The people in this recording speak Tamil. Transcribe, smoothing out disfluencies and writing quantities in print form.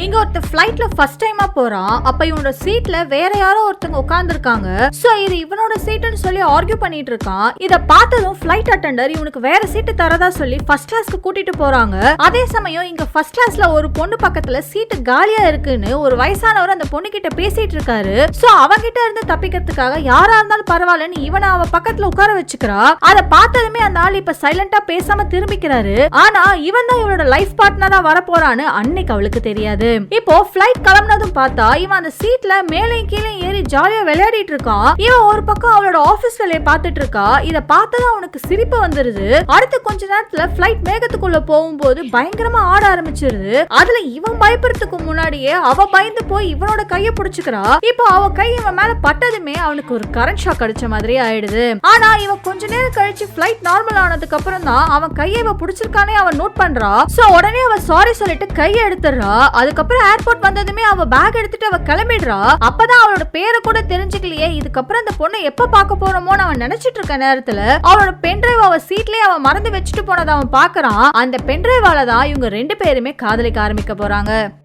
இங்க ஒருத்த ஃபிளைட்ல ஃபர்ஸ்ட் டைமா போறான். அப்ப இவனோட சீட்ல வேற யாரோ ஒருத்தங்க உட்கார்ந்துருக்காங்க. சோ இது இவனோட சீட்னு சொல்லி ஆர்கியூ பண்ணிட்டு இருக்கான். இத பார்த்ததும் ஃபிளைட் அட்டெண்டர் இவனுக்கு வேற சீட் தரதா சொல்லி ஃபர்ஸ்ட் கிளாஸ்க்கு கூட்டிட்டு போறாங்க. அதே சமயம் இங்க ஃபர்ஸ்ட் கிளாஸ்ல ஒரு பொண்ணு பக்கத்துல சீட் காலியா இருக்குன்னு ஒரு வயசானவர் அந்த பொண்ணு கிட்ட பேசிட்டு இருக்காரு. சோ அவங்கிட்ட இருந்து தப்பிக்கிறதுக்காக யாரா இருந்தாலும் பரவாயில்லன்னு இவனை அவ பக்கத்துல உட்கார வச்சுக்கிறா. அத பார்த்ததுமே அந்த ஆள் இப்ப சைலண்டா பேசாம திரும்பிக்கிறாரு. ஆனா இவன் தான் இவனோட லைஃப் பார்ட்னரா வர போறான்னு அன்னைக்கு அவளுக்கு தெரியாது. இப்போ ஃபிளைட் கிளம்பினதும் பார்த்தா இவன் அந்த சீட்ல மேலையும் கீழே ஏறி ஜாலியா விளையாடிட்டு இருக்கான். இவன் ஒரு பக்கம் அவளோட ஆபீஸ் வேலையை பார்த்துட்டு இருக்கா. இத பார்த்ததும் அவனுக்கு சிரிப்பு வந்துருது. அடுத்து கொஞ்ச நேரத்துல ஃபிளைட் மேகத்துக்குள்ள போகும்போது பயங்கரமா ஆட ஆரம்பிச்சிருது. அதுல இவன் பயப்படுறதுக்கு முன்னாடியே அவ பயந்து போய் இவனோட கைய புடிச்சுக்கிறா. இப்போ அவ கை இவன் மேல பட்டதுமே அவனுக்கு ஒரு கரண்ட் ஷாக் அடிச்ச மாதிரி ஆயிடுது. ஆனா இவன் கொஞ்ச நேரம் கழிச்சு ஃபிளைட் நார்மல் ஆனதுக்கு அப்புறம் தான் அவன் கையை இவ புடிச்சிருக்கானே அவன் நோட் பண்றா. சோ உடனே அவ சாரி சொல்லிட்டு கையை எடுத்துறா. அதுக்கப்புறம் ஏர்போர்ட் வந்ததுமே அவ பேக் எடுத்துட்டு அவ கிளம்பிடுறா. அப்பதான் அவளோட பேரை கூட தெரிஞ்சுக்கலையே. இதுக்கப்புறம் அந்த பொண்ணை எப்ப பார்க்க போறோமோன்னு அவன் நினைச்சிட்டு இருக்க நேரத்துல அவளோட பென்டிரைவ் அவ சீட்லயே அவன் மறந்து வச்சுட்டு போனதை அவன் பாக்குறான். அந்த பென்டிரைவால தான் இவங்க ரெண்டு பேருமே காதலிக்க ஆரம்பிக்க போறாங்க.